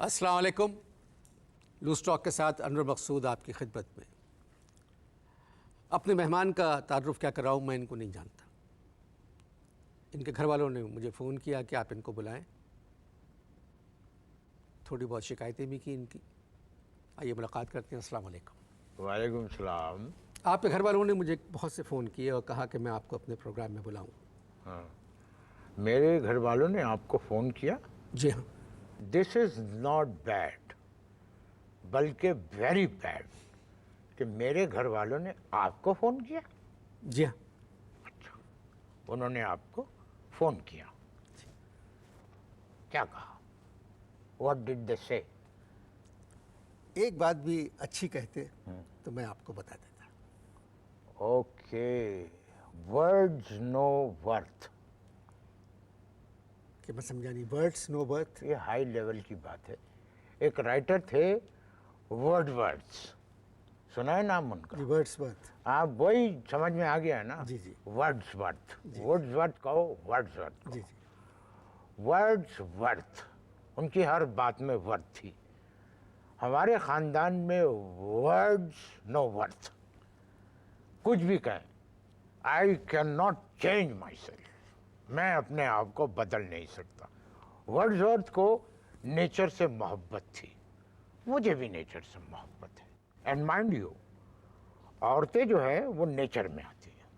अस्सलाम वालेकुम। Loose talk के साथ अनवर मकसूद आपकी खिदमत में। अपने मेहमान का तारुफ क्या कराऊँ, मैं इनको नहीं जानता। इनके घर वालों ने मुझे फ़ोन किया कि आप इनको बुलाएं। थोड़ी बहुत शिकायतें भी की इनकी। आइए मुलाकात करते हैं। अस्सलाम वालेकुम। वालेकुम सलाम। आपके घर वालों ने मुझे बहुत से फ़ोन किए और कहा कि मैं आपको अपने प्रोग्राम में बुलाऊं। हाँ, मेरे घर वालों ने आपको फ़ोन किया? जी हाँ। दिस इज़ नॉट बैड, बल्कि वेरी बैड कि मेरे घर वालों ने आपको फ़ोन किया। जी हाँ। अच्छा, उन्होंने आपको फ़ोन किया, क्या कहा? व्हाट डिड दे से? एक बात भी अच्छी कहते तो मैं आपको बता देता। Okay, words no worth. कि मैं समझा नहीं। Words no birth. ये हाई लेवल की बात है। एक राइटर थे वर्ड्सवर्थ, सुना है नाम उनका? जी, वर्ड्स बर्थ। आप वही समझ में आ गया है ना? जी जी वर्ड्सवर्थ, जी वर्ड्सवर्थ कहो, वर्ड्सवर्थ जी कहो। जी। वर्ड्सवर्थ, उनकी हर बात में वर्थ थी। हमारे खानदान में वर्ड्स नो वर्थ। कुछ भी कहें, I can not change my self. मैं अपने आप को बदल नहीं सकता। वर्ड्सवर्थ को नेचर से मोहब्बत थी, मुझे भी नेचर से मोहब्बत है। एंड माइंड यू, औरतें जो है वो नेचर में आती है।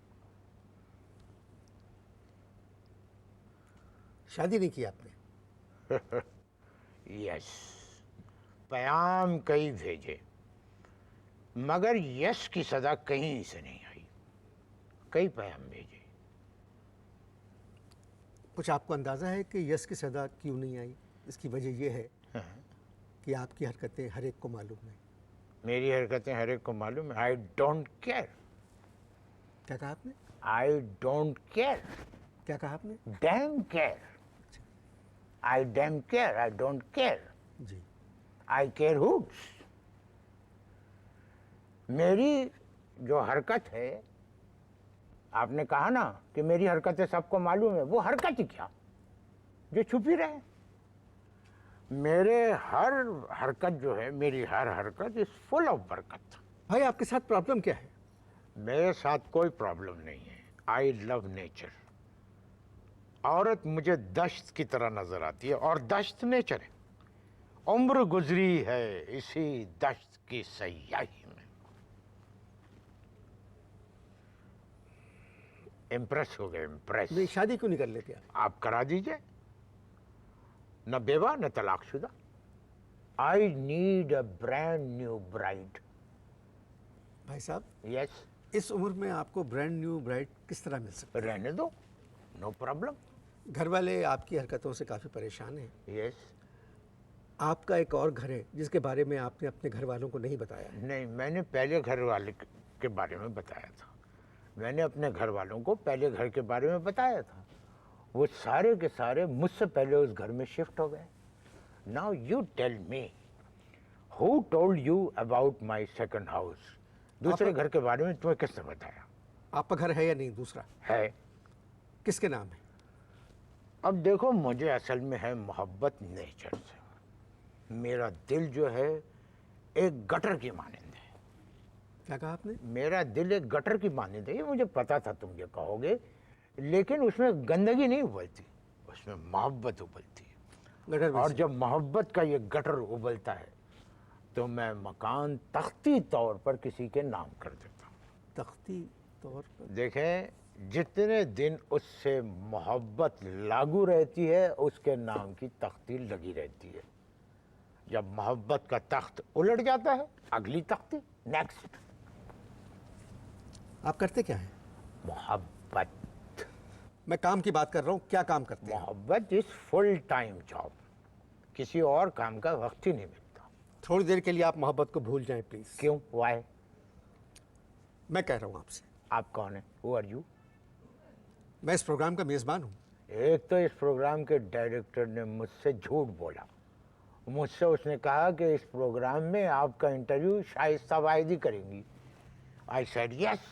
शादी नहीं की आपने? यस, पैगाम कई भेजे, मगर यस की सदा कहीं से नहीं आई। कई पैगाम भेजे। कुछ आपको अंदाज़ा है कि यस की सदा क्यों नहीं आई? इसकी वजह यह है कि आपकी हरकतें हर एक को मालूम है। मेरी हरकतें हर एक को मालूम है। I don't care. क्या कहा आपने? I don't care. क्या कहा आपने? Damn care. I damn care, I don't care. जी। I care hoods. मेरी जो हरकत है, आपने कहा ना कि मेरी हरकतें सबको मालूम है, वो हरकत ही क्या जो छुपी रहे। मेरे हर हरकत जो है, मेरी हर हरकत इज फुल ऑफ बरकत। भाई, आपके साथ प्रॉब्लम क्या है? मेरे साथ कोई प्रॉब्लम नहीं है। I love nature. औरत मुझे दश्त की तरह नजर आती है और दश्त नेचर है। उम्र गुजरी है इसी दश्त की सयाही में। इम्प्रेस हो गए, इम्प्रेस। नहीं, शादी क्यों नहीं कर लेते आप करा दीजिए, न बेवा न तलाकशुदा। I need a brand new bride. भाई साहब? यस। इस उम्र में आपको ब्रांड न्यू ब्राइड किस तरह मिल सकती रहने दो, नो प्रॉब्लम। है? घर वाले आपकी हरकतों से काफ़ी परेशान हैं। यस। आपका एक और घर है जिसके बारे में आपने अपने घर वालों को नहीं बताया है। नहीं, मैंने पहले घर वाले के बारे में बताया था। मैंने अपने घर वालों को पहले घर के बारे में बताया था। वो सारे के सारे मुझसे पहले उस घर में शिफ्ट हो गए। Now you tell me, who told you about my second house? दूसरे घर के बारे में तुम्हें किसने बताया? आपका घर है या नहीं दूसरा? है। किसके नाम है? अब देखो, मुझे असल में है मोहब्बत नेचर से। मेरा दिल जो है एक गटर की मानंद है। क्या कहा आपने? मेरा दिल एक गटर की मानंद है। ये मुझे पता था तुम ये कहोगे, लेकिन उसमें गंदगी नहीं उबलती, उसमें मोहब्बत उबलती है। गटर में और से? जब मोहब्बत का ये गटर उबलता है तो मैं मकान तख्ती तौर पर किसी के नाम कर देता हूँ। तख्ती तौर पर? देखें, जितने दिन उससे मोहब्बत लागू रहती है उसके नाम की तख्ती लगी रहती है। जब मोहब्बत का तख्त उलट जाता है, अगली तख्ती, नेक्स्ट। आप करते क्या हैं? मोहब्बत। मैं काम की बात कर रहा हूँ। क्या काम करते हैं? मोहब्बत इज फुल टाइम जॉब। किसी और काम का वक्त ही नहीं मिलता। थोड़ी देर के लिए आप मोहब्बत को भूल जाएं प्लीज। क्यों? वाई? मैं कह रहा हूँ आपसे। आप कौन है? Who are you? मैं इस प्रोग्राम का मेजबान हूँ। एक तो इस प्रोग्राम के डायरेक्टर ने मुझसे झूठ बोला। मुझसे उसने कहा कि इस प्रोग्राम में आपका इंटरव्यू शाइस्ता वाहिदी करेंगी। I said yes.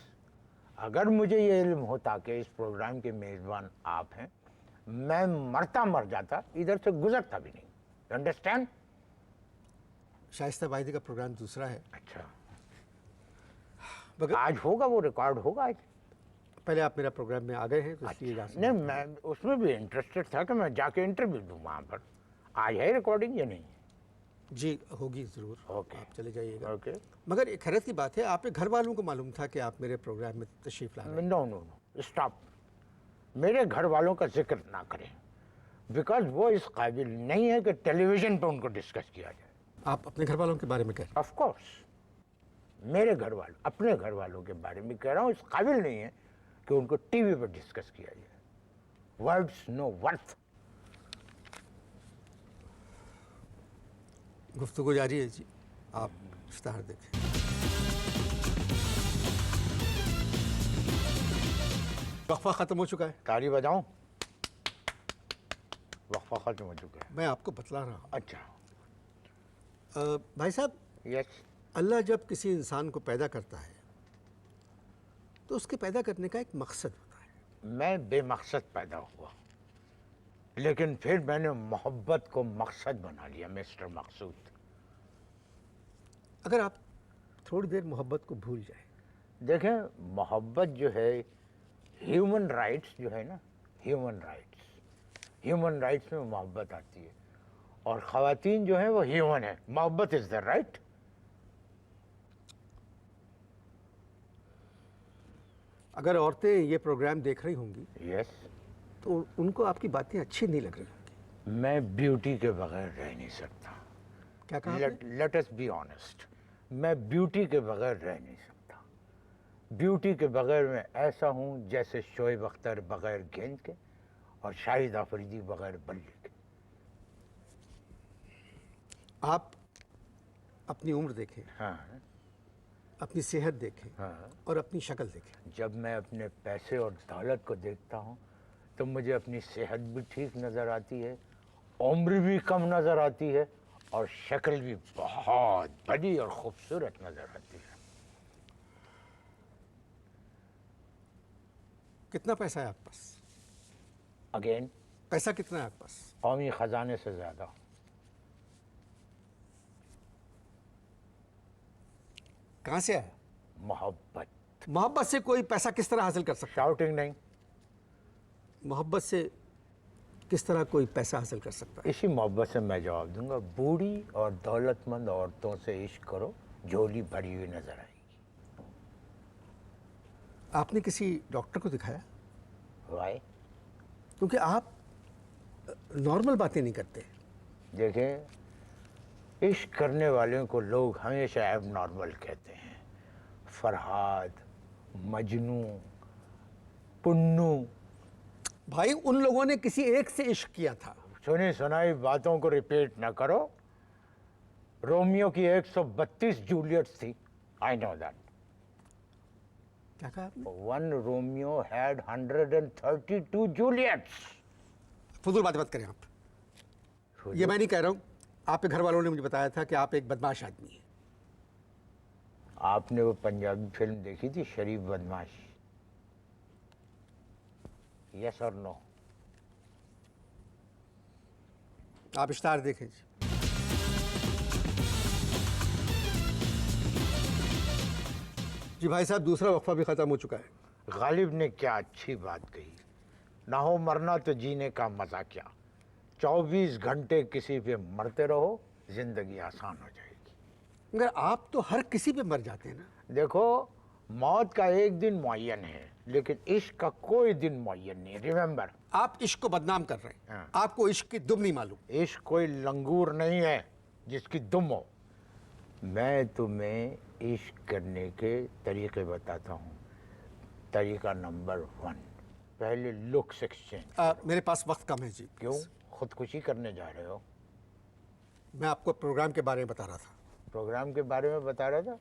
अगर मुझे ये इल्म होता कि इस प्रोग्राम के मेज़बान आप हैं, मैं मरता मर जाता, इधर से गुजरता भी नहीं। अंडरस्टैंड? शाइस्ता वाहिदी का प्रोग्राम दूसरा है। अच्छा, मगर आज होगा वो, रिकॉर्ड होगा आज? पहले आप मेरा प्रोग्राम में आ गए हैं तो इसलिए यहाँ से नहीं, मैं उसमें भी इंटरेस्टेड था कि मैं जाके इंटरव्यू दूँ वहाँ पर। आज है रिकॉर्डिंग या नहीं? जी होगी ज़रूर, ओके। आप चले जाइएगा। ओके। मगर एक हैरत की बात है, आपके घर वालों को मालूम था कि आप मेरे प्रोग्राम में तशरीफ़ ला रहे हैं? No no no, stop. मेरे घर वालों का जिक्र ना करें, बिकॉज वो इस काबिल नहीं है कि टेलीविज़न पे उनको डिस्कस किया जाए। आप अपने घर वालों के बारे में कह रहे ऑफ कोर्स, मेरे घर वालों, अपने घर वालों के बारे में कह रहा हूँ, इस काबिल नहीं है कि उनको टीवी पर डिस्कस किया जाए। Words no worth. हैं? गुफ्तगू जारी है जी, आप इश्तहार देखें। वक्फा ख़त्म हो चुका है, ताली बजाऊं? वक्फा खत्म हो चुका है। मैं आपको बतला रहा हूँ। अच्छा। भाई साहब, यस। अल्लाह जब किसी इंसान को पैदा करता है तो उसके पैदा करने का एक मकसद होता है। मैं बेमकसद पैदा हुआ, लेकिन फिर मैंने मोहब्बत को मकसद बना लिया, मिस्टर मकसूद। अगर आप थोड़ी देर मोहब्बत को भूल जाए, देखें, मोहब्बत जो है, ह्यूमन राइट्स जो है ना, ह्यूमन राइट्स में मोहब्बत आती है, और ख़वातीन जो है वो ह्यूमन है। मोहब्बत इज़ द राइट। अगर औरतें ये प्रोग्राम देख रही होंगी यस। तो उनको आपकी बातें अच्छी नहीं लग रही होंगी। मैं ब्यूटी के बगैर रह नहीं सकता। क्या कहा आपने? लेट अस बी ऑनेस्ट, मैं ब्यूटी के बगैर रह नहीं सकता। ब्यूटी के बगैर मैं ऐसा हूँ जैसे शोएब अख्तर बगैर गेंद के और शाहिद आफरीदी बगैर बल्ले के। आप अपनी उम्र देखें, हाँ अपनी सेहत देखें, हाँ। और अपनी शक्ल देखें। जब मैं अपने पैसे और दौलत को देखता हूँ तो मुझे अपनी सेहत भी ठीक नज़र आती है, उम्र भी कम नज़र आती है, और शक्ल भी बहुत बड़ी और खूबसूरत नज़र आती है। कितना पैसा है आपके पास? अगेन, पैसा कितना है आपके पास? कौमी ख़जाने से ज़्यादा। कहाँ से है? मोहब्बत। मोहब्बत से कोई पैसा किस तरह हासिल कर सकता शाउटिंग नहीं, है? मोहब्बत से किस तरह कोई पैसा हासिल कर सकता है? इसी मोहब्बत से मैं जवाब दूंगा। बूढ़ी और दौलतमंद औरतों से इश्क करो, झोली भरी हुई नजर आएगी। आपने किसी डॉक्टर को दिखाया? वाई? क्योंकि आप नॉर्मल बातें नहीं करते। देखें, इश्क करने वालों को लोग हमेशा एब नॉर्मल कहते हैं। फरहाद, मजनू, पुन्नू। भाई, उन लोगों ने किसी एक से इश्क किया था। सुनी सुनाई बातों को रिपीट ना करो। रोमियो की 132 जूलियट्स थी। I know that. क्या कहा आपने? One Romeo had 132 जूलियट्स। फजूल बातें मत करें आप। ये मैं नहीं कह रहा हूँ, आपके घर वालों ने मुझे बताया था कि आप एक बदमाश आदमी हैं। आपने वो पंजाबी फिल्म देखी थी, शरीफ बदमाश? यस और नो? आप इश्तार देखें जी। जी भाई साहब, दूसरा वक्फा भी ख़त्म हो चुका है। गालिब ने क्या अच्छी बात कही, ना हो मरना तो जीने का मज़ा क्या। 24 घंटे किसी पे मरते रहो, ज़िंदगी आसान हो जाएगी। मगर आप तो हर किसी पे मर जाते हैं ना। देखो, मौत का एक दिन मुअय्यन है, लेकिन इश्क का कोई दिन मुअय्यन नहीं। रिमेंबर, आप इश्क को बदनाम कर रहे हैं। हाँ। आपको इश्क की दुम नहीं मालूम। इश्क कोई लंगूर नहीं है जिसकी दुम हो। मैं तुम्हें इश्क करने के तरीके बताता हूँ। तरीका नंबर 1, पहले लुक्स एक्सचेंज। मेरे पास वक्त कम है जी। क्यों खुदकुशी करने जा रहे हो? मैं आपको प्रोग्राम के बारे में बता रहा था। प्रोग्राम के बारे में बता रहा था।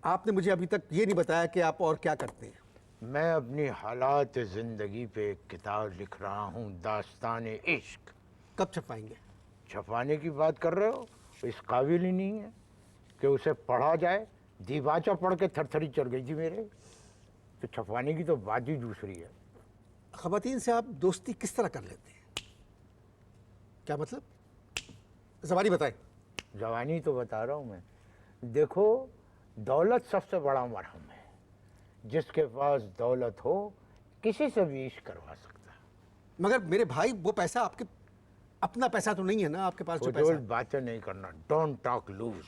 आपने मुझे अभी तक ये नहीं बताया कि आप और क्या करते हैं। मैं अपनी हालात ज़िंदगी पे एक किताब लिख रहा हूँ, दास्तान इश्क। कब छपाएंगे? छपाने की बात कर रहे हो? इस काबिल ही नहीं है कि उसे पढ़ा जाए। दीवाचा पढ़ के थरथरी चढ़ गई थी मेरे। तो छपाने की तो बात ही दूसरी है। ख़वातीन से आप दोस्ती किस तरह कर लेते हैं? क्या मतलब? ज़बानी बताएं। जवानी तो बता रहा हूँ मैं। देखो, दौलत सबसे बड़ा मरहम है। जिसके पास दौलत हो किसी से भी इश्क करवा सकता है। मगर मेरे भाई वो पैसा आपके अपना पैसा तो नहीं है ना आपके पास जो पैसा फजूल है? बातें नहीं करना, डोंट टॉक लूज।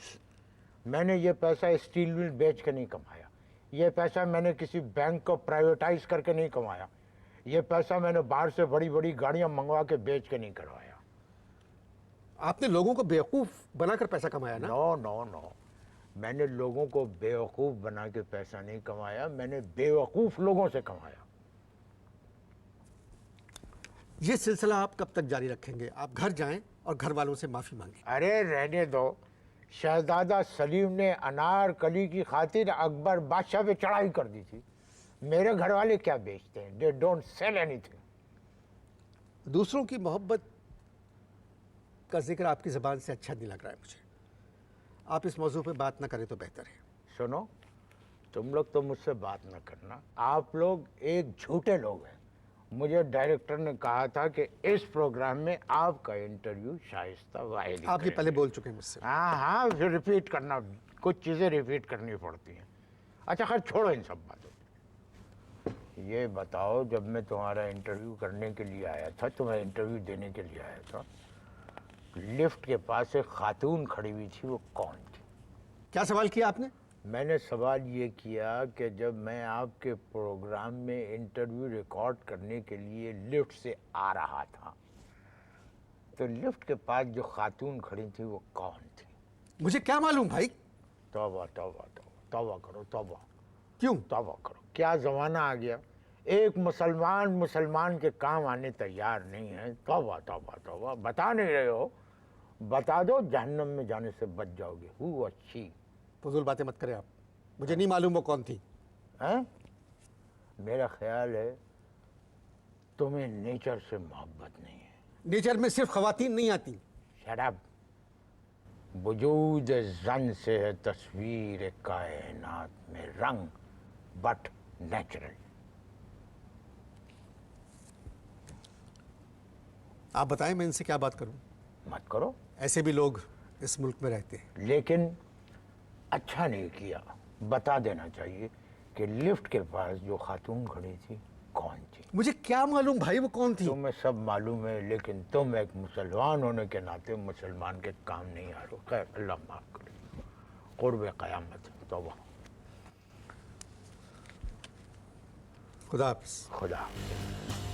मैंने ये पैसा स्टील मिल बेच के नहीं कमाया, ये पैसा मैंने किसी बैंक को प्राइवेटाइज करके नहीं कमाया, ये पैसा मैंने बाहर से बड़ी बड़ी गाड़ियां मंगवा के बेच के नहीं करवाया। आपने लोगों को बेवकूफ बनाकर पैसा कमाया ना? नो नो नो, मैंने लोगों को बेवकूफ बना के पैसा नहीं कमाया, मैंने बेवकूफ लोगों से कमाया। ये सिलसिला आप कब तक जारी रखेंगे? आप घर जाएं और घर वालों से माफी मांगें। अरे रहने दो, शहजादा सलीम ने अनारकली की खातिर अकबर बादशाह पे चढ़ाई कर दी थी। मेरे घर वाले क्या बेचते हैं? They don't sell anything. दूसरों की मोहब्बत का जिक्र आपकी ज़बान से अच्छा नहीं लग रहा है मुझे। आप इस मौजू पे बात ना करें तो बेहतर है। सुनो, तुम लोग तो मुझसे बात न करना, आप लोग एक झूठे लोग हैं। मुझे डायरेक्टर ने कहा था कि इस प्रोग्राम में आपका इंटरव्यू शाइस्ता वाहिद आप ये पहले बोल चुके हैं मुझसे। हाँ हाँ, फिर रिपीट करना, कुछ चीज़ें रिपीट करनी पड़ती हैं। अच्छा खैर छोड़ो इन सब बातों को। ये बताओ, जब मैं तुम्हारा इंटरव्यू करने के लिए आया था, तुम्हें इंटरव्यू देने के लिए आया था, लिफ्ट के पास एक खातून खड़ी हुई थी, वो कौन थी? क्या सवाल किया आपने? मैंने सवाल ये किया कि जब मैं आपके प्रोग्राम में इंटरव्यू रिकॉर्ड करने के लिए लिफ्ट से आ रहा था, तो लिफ्ट के पास जो खातून खड़ी थी वो कौन थी? मुझे क्या मालूम भाई। तौबा तौबा तौबा, तौबा करो तौबा, क्यों? तौबा करो। क्या ज़माना आ गया, एक मुसलमान के काम आने तैयार नहीं है। तौबा तौबा तौबा, बता नहीं रहे हो? बता दो, जहन्नम में जाने से बच जाओगे। वो अच्छी फजूल बातें मत करें आप। मुझे नहीं मालूम वो कौन थी। हैं? मेरा ख्याल है तुम्हें नेचर से मोहब्बत नहीं है। नेचर में सिर्फ खवातीन नहीं आती। शराब वजूद जन से है तस्वीर कायनात में रंग, बट नेचुरल। आप बताएं मैं इनसे क्या बात करूं? मत करो। ऐसे भी लोग इस मुल्क में रहते हैं। लेकिन अच्छा नहीं किया, बता देना चाहिए कि लिफ्ट के पास जो खातून खड़ी थी कौन थी। मुझे क्या मालूम भाई वो कौन थी? तुम्हें सब मालूम है, लेकिन तुम एक मुसलमान होने के नाते मुसलमान के काम नहीं आ रहे हो। खैर अल्लाह माफ करे, कुर्ब क़यामत। तौबा। खुदा हाफ़िज़। खुदा हाफ़िज़।